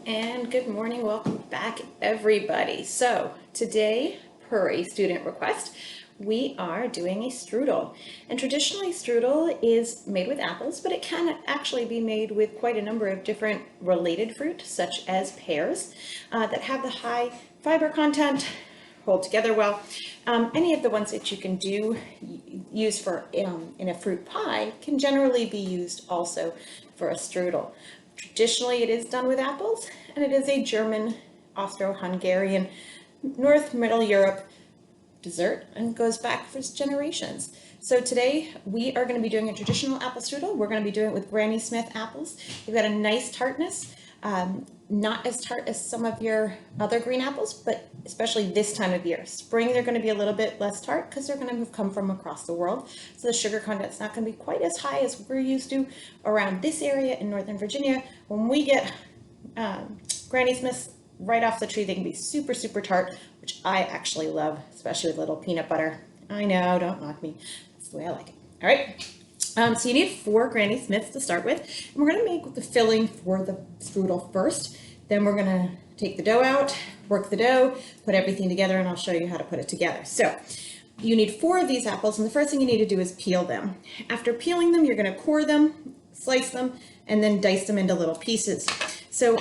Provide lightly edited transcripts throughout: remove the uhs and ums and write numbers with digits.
And good morning, welcome back everybody. So today, per a student request, we are doing a strudel. And traditionally strudel is made with apples, but it can actually be made with quite a number of different related fruit, such as pears, that have the high fiber content, hold together well. Any of the ones that you can use for in a fruit pie can generally be used also for a strudel. Traditionally, it is done with apples, and it is a German, Austro-Hungarian, North Middle Europe dessert and goes back for generations. So today we are going to be doing a traditional apple strudel. We're going to be doing it with Granny Smith apples. You've got a nice tartness, not as tart as some of your other green apples, but especially this time of year. Spring, they're going to be a little bit less tart because they're going to have come from across the world. So the sugar content's not going to be quite as high as we're used to around this area in Northern Virginia. When we get Granny Smiths right off the tree, they can be super, super tart, which I actually love, especially with a little peanut butter. I know, don't knock me. That's the way I like it. All right. So you need 4 Granny Smiths to start with. And we're going to make the filling for the strudel first. Then we're going to take the dough out, work the dough, put everything together, and I'll show you how to put it together. So you need 4 of these apples, and the first thing you need to do is peel them. After peeling them, you're going to core them, slice them, and then dice them into little pieces. So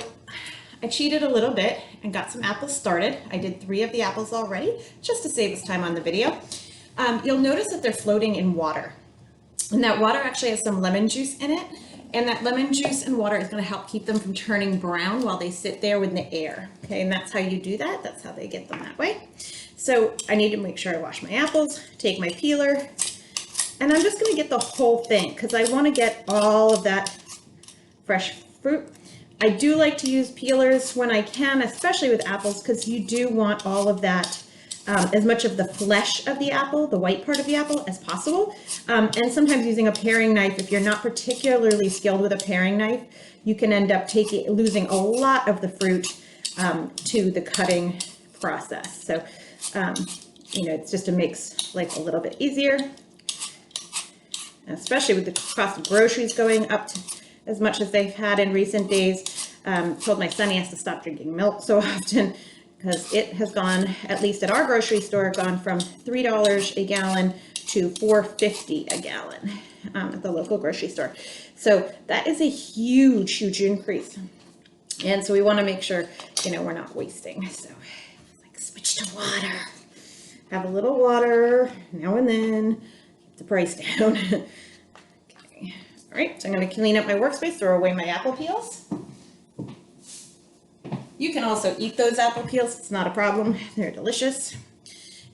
I cheated a little bit and got some apples started. I did 3 of the apples already, just to save us time on the video. You'll notice that they're floating in water. And that water actually has some lemon juice in it. And that lemon juice and water is going to help keep them from turning brown while they sit there with the air. Okay, and that's how you do that. That's how they get them that way. So I need to make sure I wash my apples, take my peeler, and I'm just going to get the whole thing because I want to get all of that fresh fruit. I do like to use peelers when I can, especially with apples, because you do want all of that, as much of the flesh of the apple, the white part of the apple, as possible. And sometimes using a paring knife, if you're not particularly skilled with a paring knife, you can end up losing a lot of the fruit to the cutting process. So, it just makes life a little bit easier, especially with the cost of groceries going up to as much as they've had in recent days. Told my son he has to stop drinking milk so often because it has gone, at least at our grocery store, gone from $3 a gallon to $4.50 a gallon at the local grocery store. So that is a huge, huge increase. And so we want to make sure, we're not wasting. So switch to water. Have a little water now and then, keep the price down. Okay. All right, so I'm going to clean up my workspace, throw away my apple peels. You can also eat those apple peels, it's not a problem, they're delicious.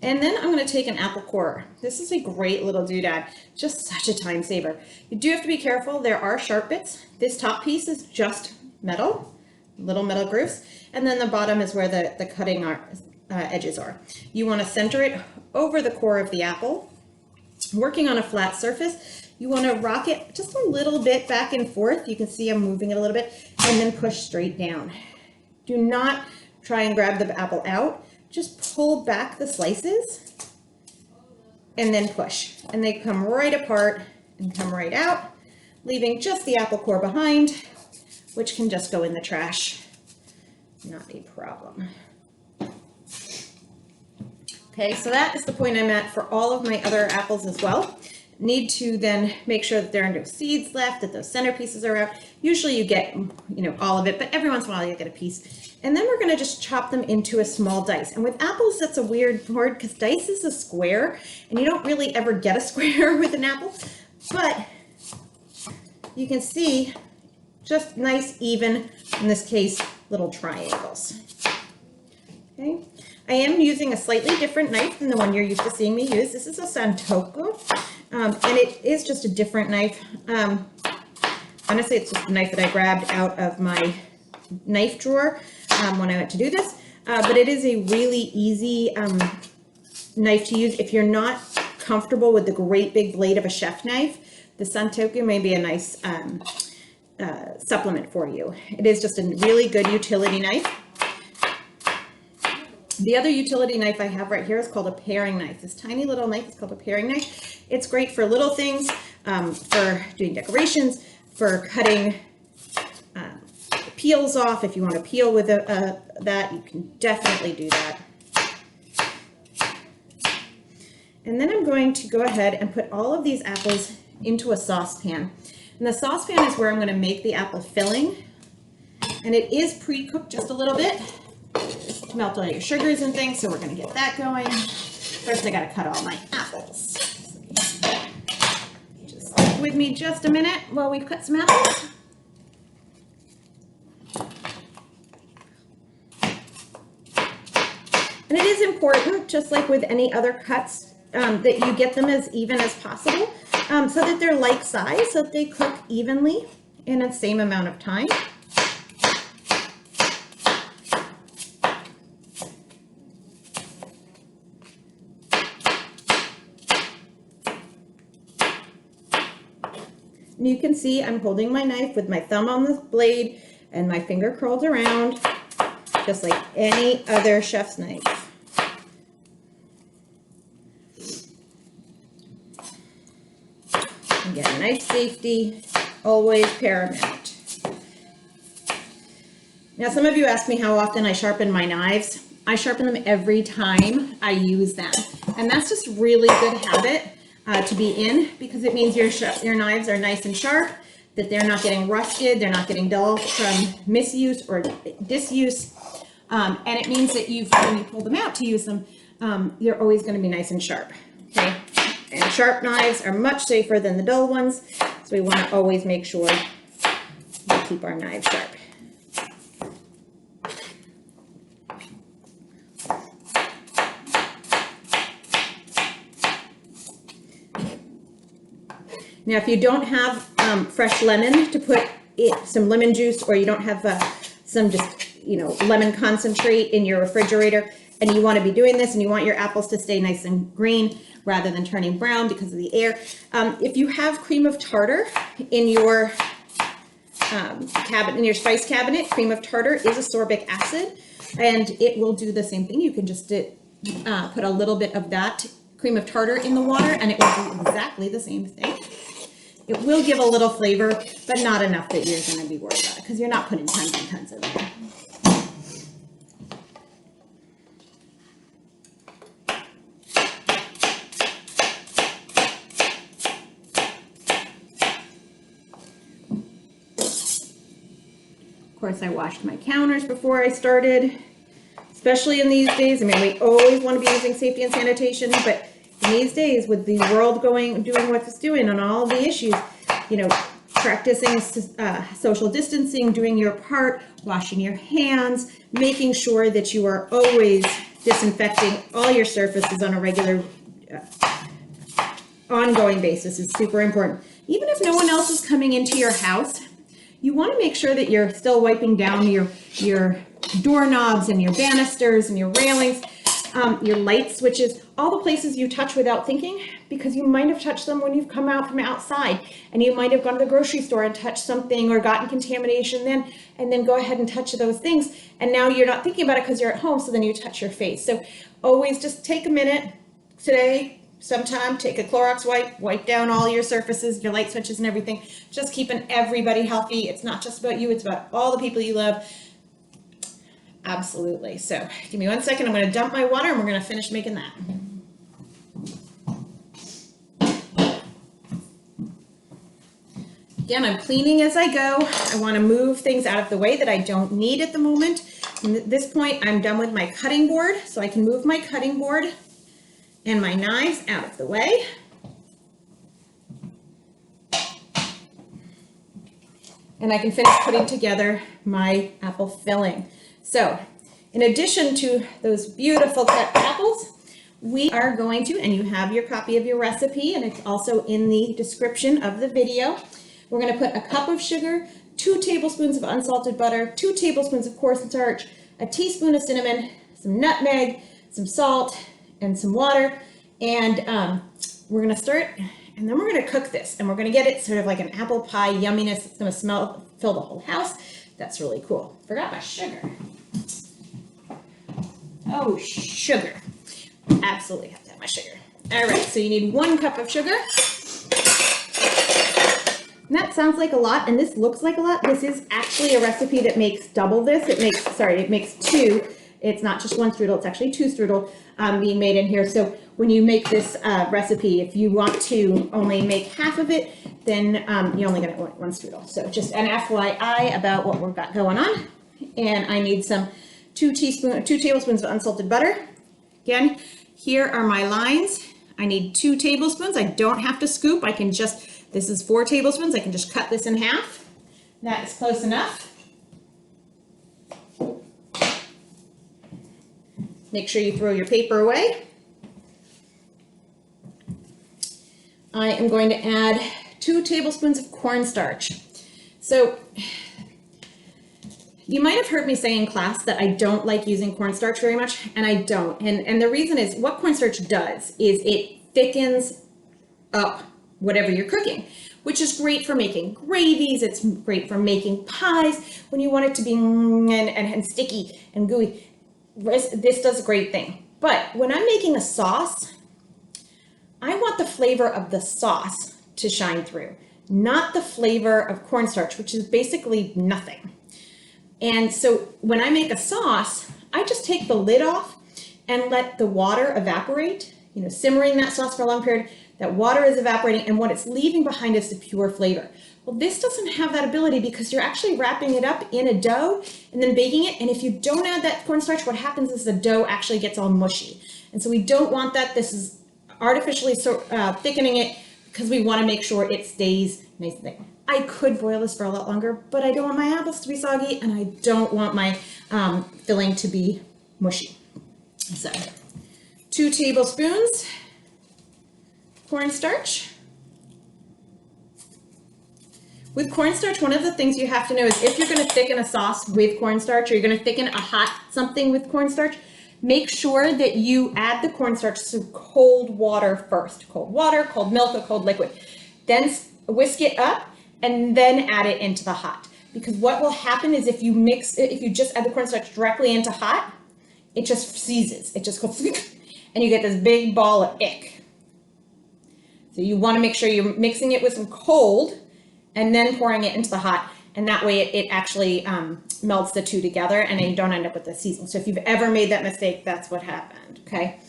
And then I'm going to take an apple corer. This is a great little doodad, just such a time saver. You do have to be careful, there are sharp bits. This top piece is just metal, little metal grooves, and then the bottom is where the cutting edges are. You want to center it over the core of the apple. Working on a flat surface, you want to rock it just a little bit back and forth. You can see I'm moving it a little bit, and then push straight down. Do not try and grab the apple out. Just pull back the slices and then push. And they come right apart and come right out, leaving just the apple core behind, which can just go in the trash. Not a problem. Okay, so that is the point I'm at for all of my other apples as well. Need to then make sure that there are no seeds left, that those center pieces are out. Usually you get, all of it, but every once in a while you get a piece. And then we're going to just chop them into a small dice. And with apples, that's a weird word because dice is a square, and you don't really ever get a square with an apple. But you can see just nice, even, in this case, little triangles. Okay. I am using a slightly different knife than the one you're used to seeing me use. This is a Santoku, and it is just a different knife. Honestly, it's just a knife that I grabbed out of my knife drawer when I went to do this, but it is a really easy knife to use. If you're not comfortable with the great big blade of a chef knife, the Santoku may be a nice supplement for you. It is just a really good utility knife. The other utility knife I have right here is called a paring knife. This tiny little knife is called a paring knife. It's great for little things, for doing decorations, for cutting peels off. If you want to peel with that, you can definitely do that. And then I'm going to go ahead and put all of these apples into a saucepan. And the saucepan is where I'm going to make the apple filling. And it is pre-cooked just a little bit to melt all your sugars and things, so we're going to get that going. First, I got to cut all my apples. Just stick with me just a minute while we cut some apples. And it is important, just like with any other cuts, that you get them as even as possible, so that they're like size, so that they cook evenly in the same amount of time. And you can see I'm holding my knife with my thumb on the blade and my finger curled around, just like any other chef's knife. Again, knife safety, always paramount. Now, some of you ask me how often I sharpen my knives. I sharpen them every time I use them. And that's just really good habit to be in, because it means your knives are nice and sharp, that they're not getting rusted, they're not getting dull from misuse or disuse. And it means that when you pull them out to use them, they're always going to be nice and sharp. Okay? And sharp knives are much safer than the dull ones, so we want to always make sure we keep our knives sharp. Now, if you don't have fresh lemon to put some lemon juice, or you don't have some lemon concentrate in your refrigerator, and you want to be doing this, and you want your apples to stay nice and green rather than turning brown because of the air, if you have cream of tartar in your cabinet, in your spice cabinet, cream of tartar is ascorbic acid, and it will do the same thing. You can just put a little bit of that cream of tartar in the water, and it will do exactly the same thing. It will give a little flavor, but not enough that you're going to be worried about it, because you're not putting tons and tons of it. Of course, I washed my counters before I started, especially in these days. I mean, we always want to be using safety and sanitation, but in these days, with the world doing what it's doing on all the issues, practicing social distancing, doing your part, washing your hands, making sure that you are always disinfecting all your surfaces on a regular, ongoing basis is super important. Even if no one else is coming into your house, you want to make sure that you're still wiping down your doorknobs and your banisters and your railings, your light switches, all the places you touch without thinking, because you might have touched them when you've come out from outside, and you might have gone to the grocery store and touched something or gotten contamination then, and then go ahead and touch those things, and now you're not thinking about it because you're at home, so then you touch your face. So always just take a minute today, sometime, take a Clorox wipe down all your surfaces, your light switches and everything, just keeping everybody healthy. It's not just about you, it's about all the people you love. Absolutely. So give me 1 second. I'm going to dump my water and we're going to finish making that. Again, I'm cleaning as I go. I want to move things out of the way that I don't need at the moment. And at this point, I'm done with my cutting board, so I can move my cutting board and my knives out of the way. And I can finish putting together my apple filling. So, in addition to those beautiful cut apples, we are going to, and you have your copy of your recipe, and it's also in the description of the video, we're going to put a cup of sugar, 2 tablespoons of unsalted butter, 2 tablespoons of cornstarch, a teaspoon of cinnamon, some nutmeg, some salt, and some water. And we're going to start, and then we're going to cook this, and we're going to get it sort of like an apple pie yumminess. It's going to fill the whole house. That's really cool. Forgot my sugar. Oh, sugar. Absolutely have to have my sugar. All right, so you need 1 cup of sugar. And that sounds like a lot, and this looks like a lot. This is actually a recipe that makes double this. It makes two. It's not just one strudel, it's actually two strudel being made in here. So when you make this recipe, if you want to only make half of it, then you're only gonna want one strudel. So just an FYI about what we've got going on. And I need some 2 tablespoons of unsalted butter. Again, here are my lines. I need 2 tablespoons. I don't have to scoop. I can just, this is 4 tablespoons. I can just cut this in half. That is close enough. Make sure you throw your paper away. I am going to add 2 tablespoons of cornstarch. So you might have heard me say in class that I don't like using cornstarch very much, and I don't. And the reason is what cornstarch does is it thickens up whatever you're cooking, which is great for making gravies. It's great for making pies when you want it to be and sticky and gooey. This does a great thing. But when I'm making a sauce, I want the flavor of the sauce to shine through, not the flavor of cornstarch, which is basically nothing. And so when I make a sauce, I just take the lid off and let the water evaporate, simmering that sauce for a long period. That water is evaporating, and what it's leaving behind is the pure flavor. Well, this doesn't have that ability because you're actually wrapping it up in a dough and then baking it. And if you don't add that cornstarch, what happens is the dough actually gets all mushy. And so we don't want that. This is artificially thickening it because we want to make sure it stays nice and thick. I could boil this for a lot longer, but I don't want my apples to be soggy and I don't want my filling to be mushy. So 2 tablespoons cornstarch. With cornstarch, one of the things you have to know is if you're going to thicken a sauce with cornstarch or you're going to thicken a hot something with cornstarch, make sure that you add the cornstarch to cold water first. Cold water, cold milk, or cold liquid. Then whisk it up and then add it into the hot. Because what will happen is if you just add the cornstarch directly into hot, it just seizes. It just goes and you get this big ball of ick. So you want to make sure you're mixing it with some cold and then pouring it into the hot, and that way it actually melts the two together and then you don't end up with the seasoning. So if you've ever made that mistake, that's what happened, okay?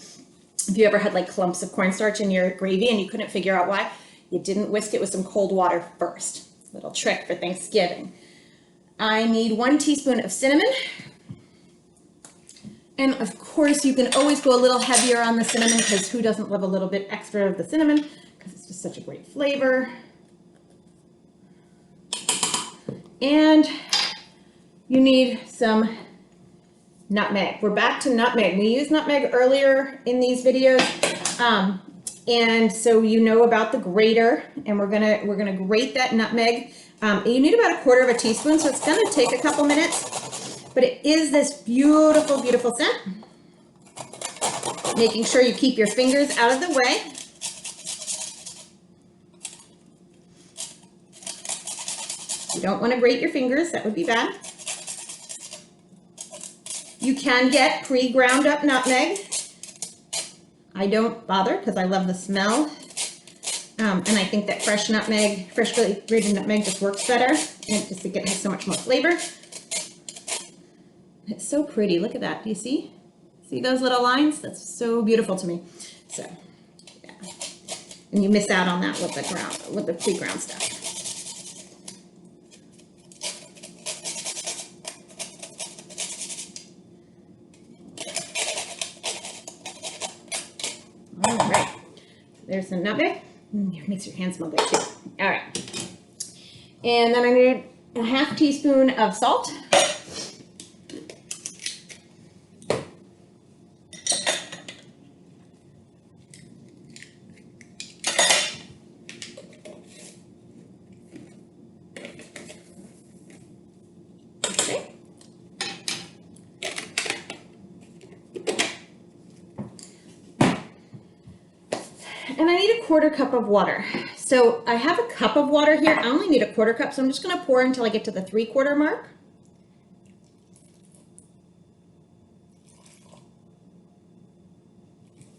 If you ever had like clumps of cornstarch in your gravy and you couldn't figure out why, you didn't whisk it with some cold water first. Little trick for Thanksgiving. I need 1 teaspoon of cinnamon. And of course you can always go a little heavier on the cinnamon because who doesn't love a little bit extra of the cinnamon because it's just such a great flavor. And you need some nutmeg. We're back to nutmeg. We used nutmeg earlier in these videos. And so you know about the grater, and we're gonna grate that nutmeg. You need about 1/4 teaspoon, so it's gonna take a couple minutes, but it is this beautiful, beautiful scent. Making sure you keep your fingers out of the way. You don't want to grate your fingers, that would be bad. You can get pre-ground up nutmeg. I don't bother because I love the smell. And I think that freshly grated nutmeg just works better. And just it has so much more flavor. It's so pretty, look at that, do you see? See those little lines? That's so beautiful to me. So, yeah. And you miss out on that with the pre-ground stuff. All right, there's some nutmeg. It makes your hands smell good too. All right, and then I need a 1/2 teaspoon of salt. Okay. And I need a 1/4 cup of water. So I have a cup of water here. I only need a 1/4 cup, so I'm just going to pour until I get to the 3/4 mark.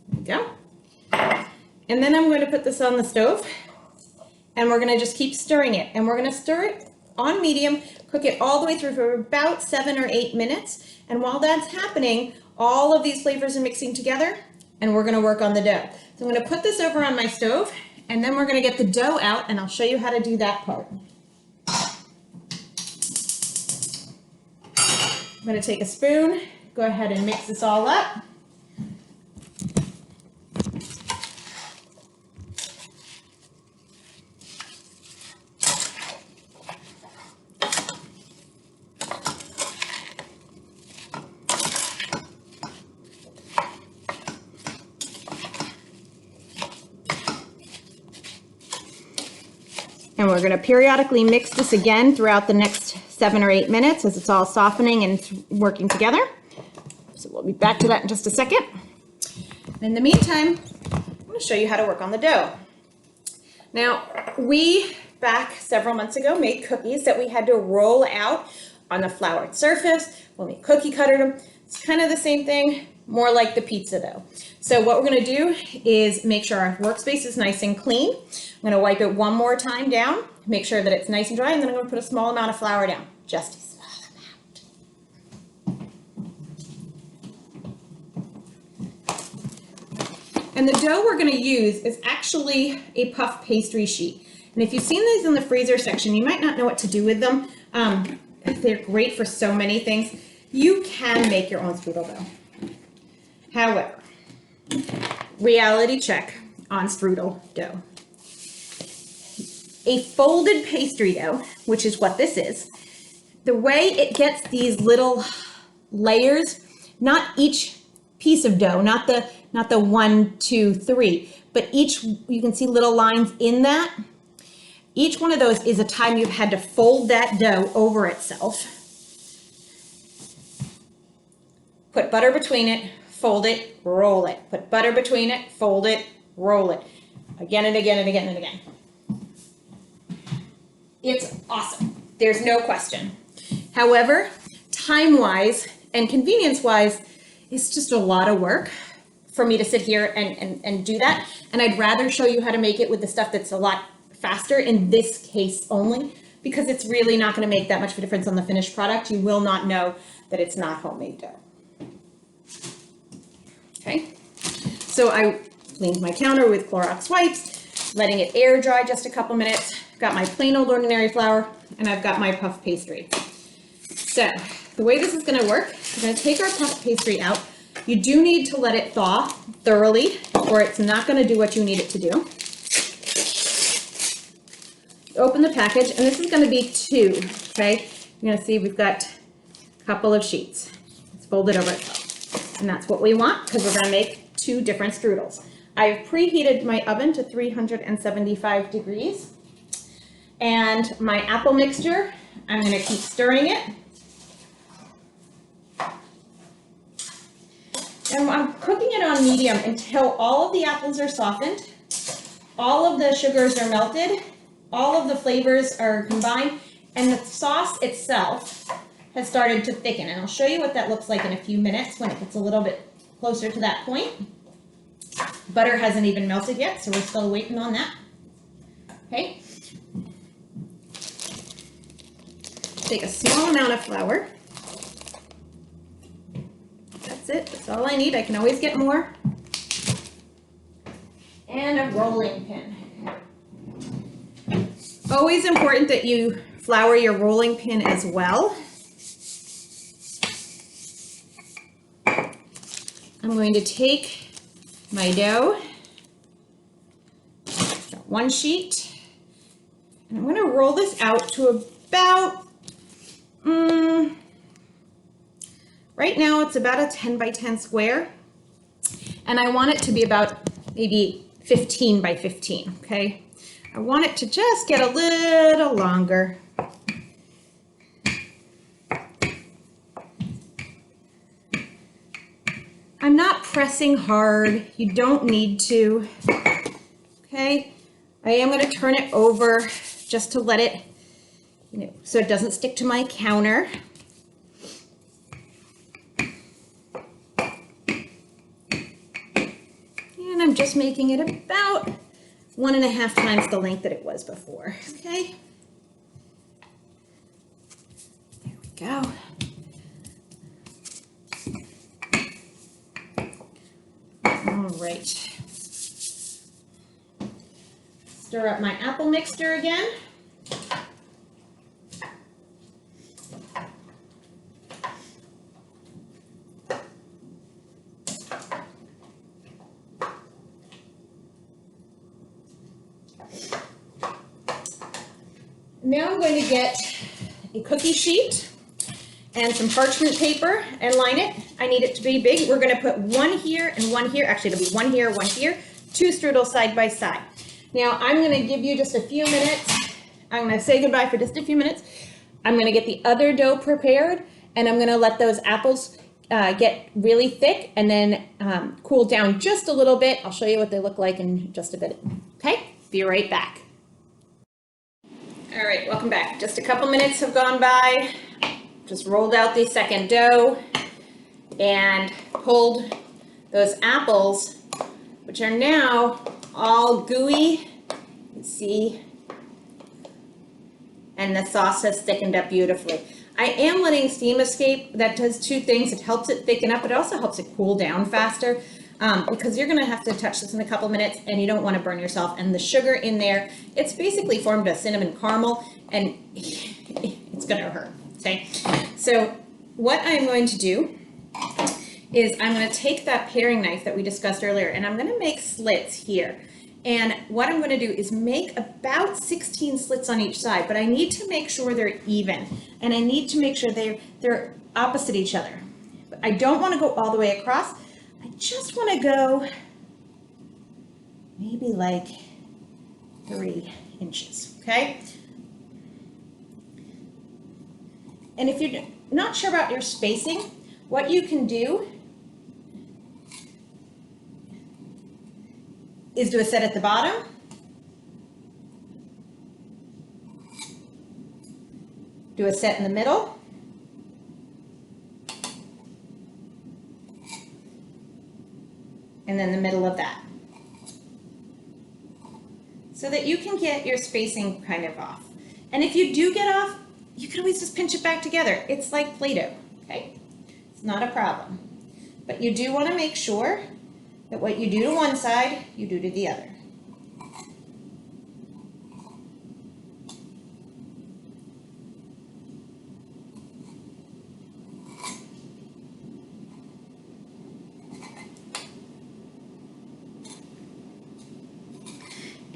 There we go. And then I'm going to put this on the stove and we're gonna just keep stirring it. And we're gonna stir it on medium, cook it all the way through for about 7 or 8 minutes. And while that's happening, all of these flavors are mixing together, and we're gonna work on the dough. So I'm gonna put this over on my stove, and then we're gonna get the dough out, and I'll show you how to do that part. I'm gonna take a spoon, go ahead and mix this all up. And we're going to periodically mix this again throughout the next 7 or 8 minutes as it's all softening and working together. So we'll be back to that in just a second. In the meantime, I'm going to show you how to work on the dough. Now, we, back several months ago, made cookies that we had to roll out on a floured surface when we cookie cuttered them. It's kind of the same thing, more like the pizza though. So what we're going to do is make sure our workspace is nice and clean. I'm going to wipe it one more time down, make sure that it's nice and dry, and then I'm going to put a small amount of flour down, just a small amount. And the dough we're going to use is actually a puff pastry sheet. And if you've seen these in the freezer section, you might not know what to do with them. They're great for so many things. You can make your own strudel dough. However, reality check on strudel dough. A folded pastry dough, which is what this is, the way it gets these little layers, not each piece of dough, not the 1, 2, 3, but each, you can see little lines in that. Each one of those is a time you've had to fold that dough over itself. Put butter between it, fold it, roll it. Put butter between it, fold it, roll it. Again and again and again and again. It's awesome. There's no question. However, time-wise and convenience-wise, it's just a lot of work for me to sit here and do that. And I'd rather show you how to make it with the stuff that's a lot faster in this case only, because it's really not going to make that much of a difference on the finished product. You will not know that it's not homemade dough. Okay, so I cleaned my counter with Clorox wipes, letting it air dry just a couple minutes. Got my plain old ordinary flour, and I've got my puff pastry. So the way this is going to work, we're going to take our puff pastry out. You do need to let it thaw thoroughly, or it's not going to do what you need it to do. Open the package, and this is going to be 2, okay? You're going to see we've got a couple of sheets. It's folded over itself, and that's what we want because we're going to make 2 different strudels. I've preheated my oven to 375 degrees. And my apple mixture, I'm going to keep stirring it. And I'm cooking it on medium until all of the apples are softened, all of the sugars are melted, all of the flavors are combined, and the sauce itself has started to thicken. And I'll show you what that looks like in a few minutes when it gets a little bit closer to that point. Butter hasn't even melted yet, so we're still waiting on that. Okay. Take a small amount of flour. That's it. That's all I need. I can always get more. And a rolling pin. Always important that you flour your rolling pin as well. I'm going to take my dough, one sheet, and I'm going to roll this out to about right now it's about a 10 by 10 square, and I want it to be about maybe 15 by 15, okay? I want it to just get a little longer. I'm not pressing hard, you don't need to, okay? I am going to turn it over just to let it, so it doesn't stick to my counter. And I'm just making it about 1.5 times the length that it was before, okay? There we go. All right. Stir up my apple mixture again. Now I'm going to get a cookie sheet and some parchment paper and line it. I need it to be big. We're going to put one here and one here. Actually, it'll be one here, 2 strudels side by side. Now I'm going to give you just a few minutes. I'm going to say goodbye for just a few minutes. I'm going to get the other dough prepared, and I'm going to let those apples get really thick and then cool down just a little bit. I'll show you what they look like in just a bit. Okay, be right back. All right, welcome back. Just a couple minutes have gone by. Just rolled out the second dough and pulled those apples, which are now all gooey. You can see, and the sauce has thickened up beautifully. I am letting steam escape. That does two things. It helps it thicken up. It also helps it cool down faster because you're gonna have to touch this in a couple minutes and you don't wanna burn yourself. And the sugar in there, it's basically formed a cinnamon caramel and it's gonna hurt, okay? So what I'm going to do is I'm gonna take that paring knife that we discussed earlier and I'm gonna make slits here. And what I'm gonna do is make about 16 slits on each side, but I need to make sure they're even. And I need to make sure they're opposite each other. But I don't wanna go all the way across. I just wanna go maybe like 3 inches, okay? And if you're not sure about your spacing, what you can do is do a set at the bottom, do a set in the middle, and then the middle of that. So that you can get your spacing kind of off. And if you do get off, you can always just pinch it back together. It's like Play-Doh, okay? It's not a problem. But you do want to make sure that what you do to one side, you do to the other.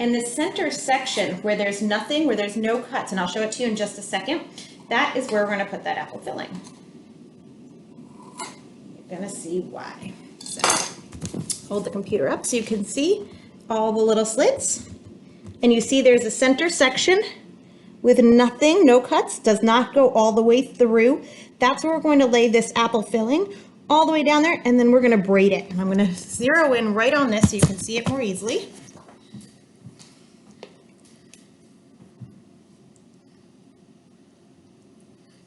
And the center section where there's nothing, where there's no cuts, and I'll show it to you in just a second, that is where we're going to put that apple filling. You're going to see why. So hold the computer up so you can see all the little slits. And you see there's a center section with nothing, no cuts, does not go all the way through. That's where we're going to lay this apple filling all the way down there, and then we're going to braid it. And I'm going to zero in right on this so you can see it more easily.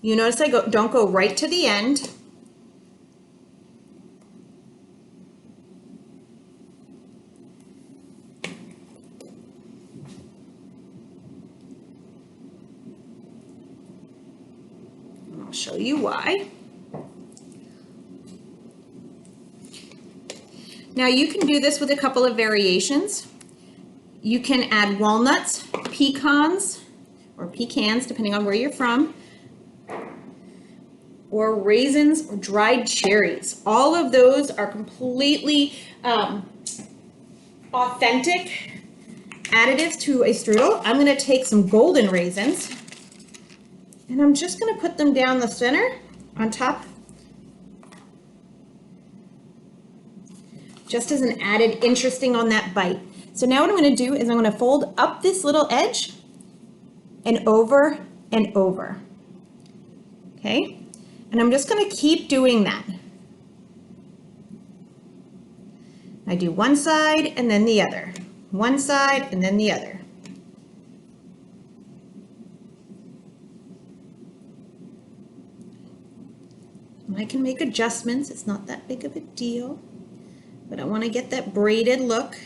You notice I don't go right to the end. I'll show you why. Now you can do this with a couple of variations. You can add walnuts, pecans, or pecans, depending on where you're from, or raisins or dried cherries. All of those are completely authentic additives to a strudel. I'm gonna take some golden raisins and I'm just gonna put them down the center on top, just as an added interesting on that bite. So now what I'm gonna do is I'm gonna fold up this little edge and over and over, okay? And I'm just going to keep doing that. I do one side and then the other. One side and then the other. I can make adjustments. It's not that big of a deal. But I want to get that braided look.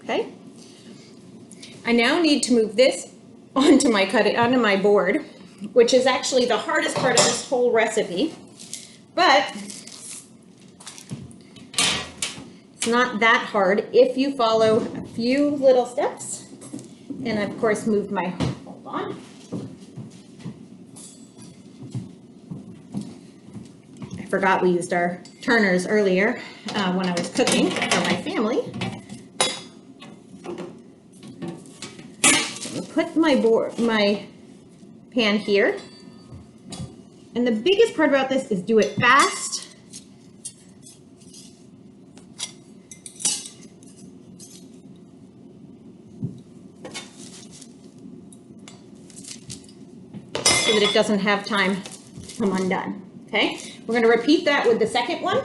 okay? I now need to move this onto my board, which is actually the hardest part of this whole recipe, but it's not that hard if you follow a few little steps. And of course moved my, hold on. I forgot we used our turners earlier when I was cooking for my family. So put my pan here. And the biggest part about this is do it fast. So that it doesn't have time to come undone, okay? We're gonna repeat that with the second one.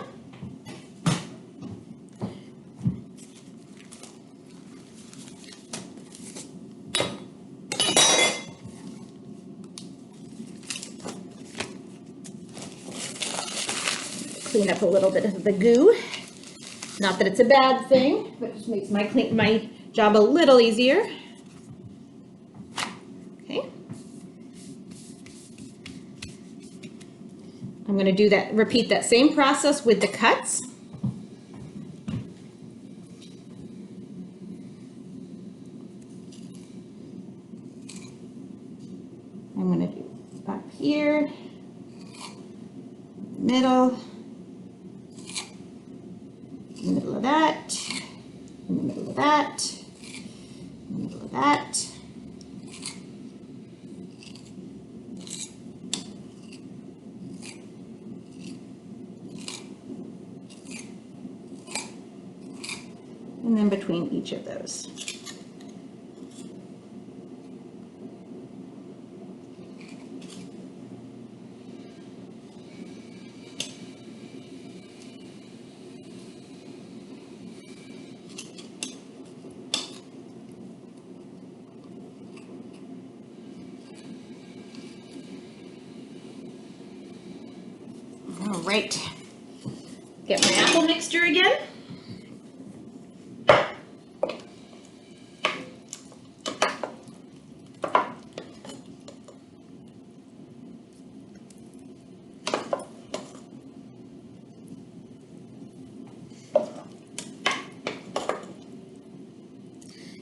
Clean up a little bit of the goo. Not that it's a bad thing, but it just makes my job a little easier. Okay. I'm going to repeat that same process with the cuts. I'm going to do up here, middle, in the middle of that, in the middle of that, in the middle of that. And then between each of those. All right, get my apple mixture again.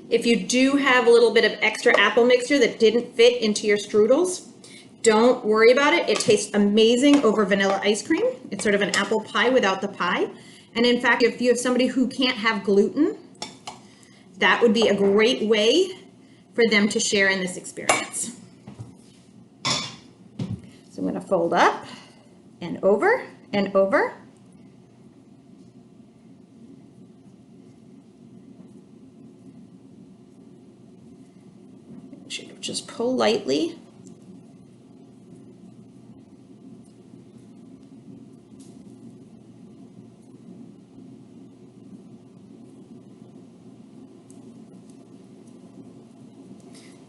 If you do have a little bit of extra apple mixture that didn't fit into your strudels, don't worry about it. It tastes amazing over vanilla ice cream. It's sort of an apple pie without the pie. And in fact, if you have somebody who can't have gluten, that would be a great way for them to share in this experience. So I'm going to fold up and over and over. Just pull lightly.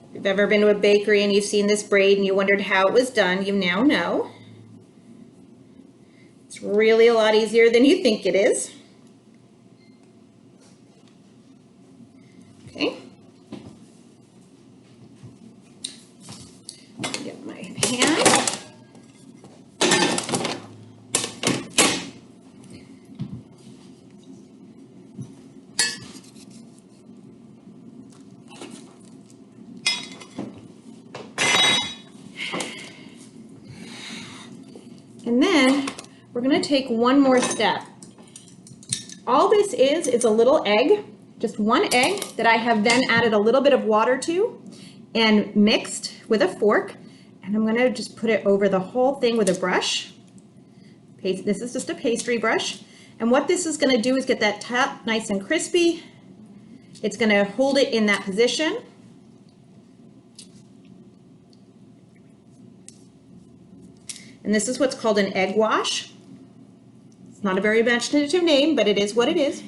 If you've ever been to a bakery and you've seen this braid and you wondered how it was done, you now know. It's really a lot easier than you think it is. Okay. Get my pan. And then we're going to take one more step. All this is a little egg, just one egg that I have then added a little bit of water to and mixed with a fork. And I'm going to just put it over the whole thing with a brush. This is just a pastry brush. And what this is going to do is get that top nice and crispy. It's going to hold it in that position. And this is what's called an egg wash. It's not a very imaginative name, but it is what it is.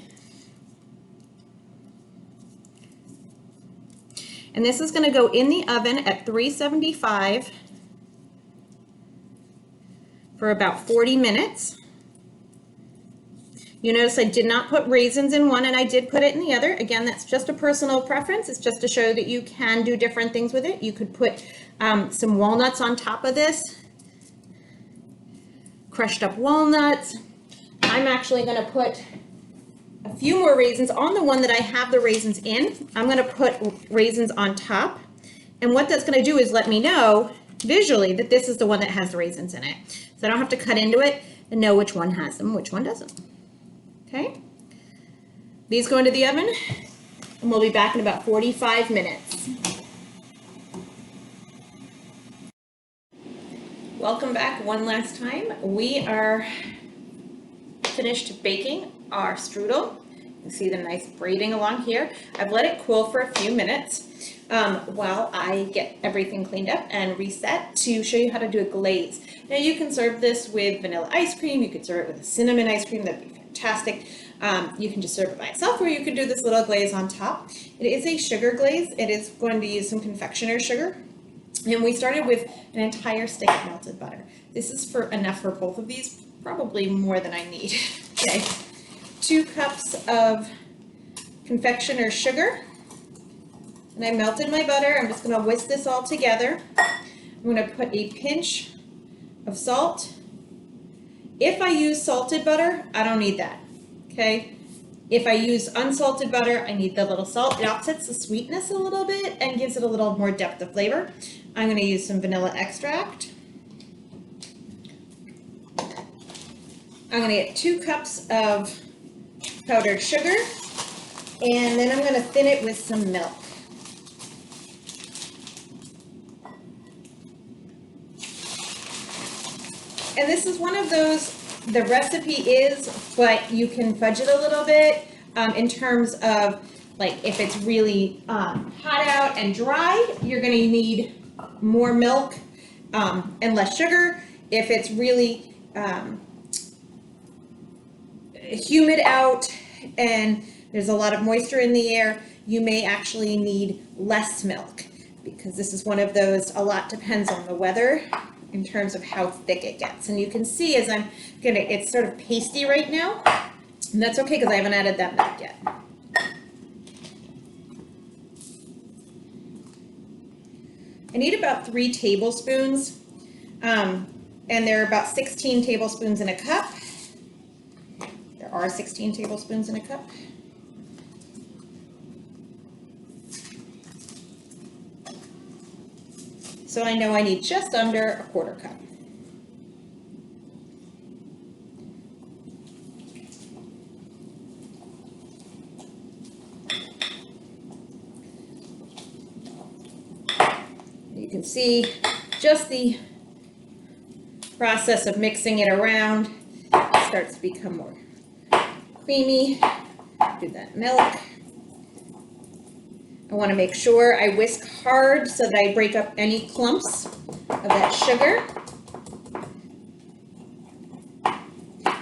And this is going to go in the oven at 375 for about 40 minutes. You notice I did not put raisins in one and I did put it in the other. Again, that's just a personal preference. It's just to show that you can do different things with it. You could put some walnuts on top of this, crushed up walnuts. I'm actually going to put a few more raisins on the one that I have the raisins in. I'm going to put raisins on top. And what that's going to do is let me know visually that this is the one that has the raisins in it. So I don't have to cut into it and know which one has them, which one doesn't. Okay? These go into the oven and we'll be back in about 45 minutes. Welcome back one last time. We are finished baking our strudel. You can see the nice braiding along here. I've let it cool for a few minutes while I get everything cleaned up and reset to show you how to do a glaze. Now you can serve this with vanilla ice cream, you could serve it with a cinnamon ice cream, that'd be fantastic. You can just serve it by itself, or you could do this little glaze on top. It is a sugar glaze. It is going to use some confectioner's sugar. And we started with an entire stick of melted butter. This is enough for both of these, probably more than I need. Okay, 2 cups of confectioner's sugar. And I melted my butter. I'm just going to whisk this all together. I'm going to put a pinch of salt. If I use salted butter, I don't need that. Okay. If I use unsalted butter, I need the little salt. It offsets the sweetness a little bit and gives it a little more depth of flavor. I'm going to use some vanilla extract. I'm going to get 2 cups of powdered sugar, and then I'm going to thin it with some milk. And this is one of those, the recipe is, but you can fudge it a little bit in terms of, like, if it's really hot out and dry, you're going to need more milk and less sugar. If it's really humid out and there's a lot of moisture in the air, you may actually need less milk, because this is one of those, a lot depends on the weather in terms of how thick it gets. And you can see as it's sort of pasty right now, and that's okay because I haven't added that milk yet. I need about 3 tablespoons, and there are about 16 tablespoons in a cup. There are 16 tablespoons in a cup. So I know I need just under 1/4 cup. You can see just the process of mixing it around. It starts to become more creamy. Do that milk. I want to make sure I whisk hard so that I break up any clumps of that sugar.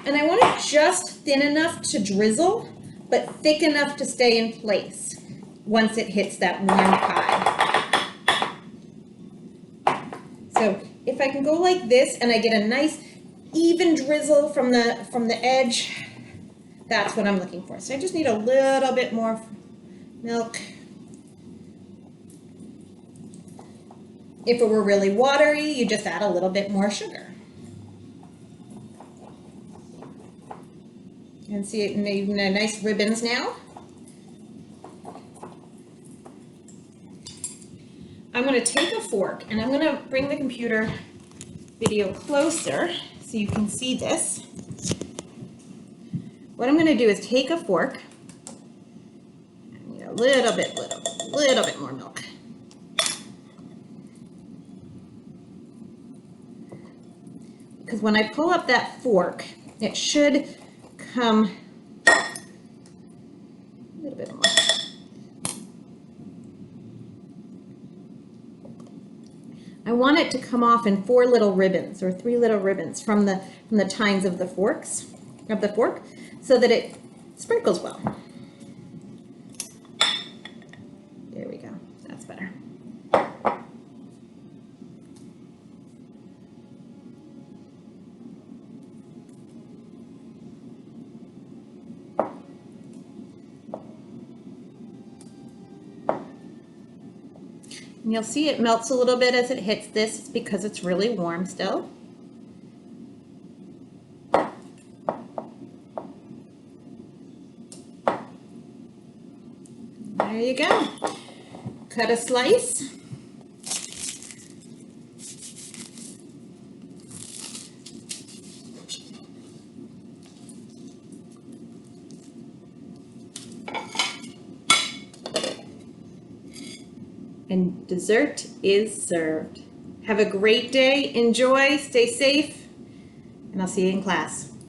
And I want it just thin enough to drizzle, but thick enough to stay in place once it hits that warm pie. So if I can go like this and I get a nice even drizzle from the edge, that's what I'm looking for. So I just need a little bit more milk. If it were really watery, you just add a little bit more sugar. And see it making nice ribbons now. I'm going to take a fork and I'm going to bring the computer video closer so you can see this. What I'm going to do is take a fork, and a little bit more milk. Because when I pull up that fork, it should come a little bit more. I want it to come off in 4 little ribbons or 3 little ribbons from the tines of the fork, so that it sprinkles well. There we go. That's better. And you'll see it melts a little bit as it hits this. It's because it's really warm still. There you go. Cut a slice. And dessert is served. Have a great day, enjoy, stay safe, and I'll see you in class.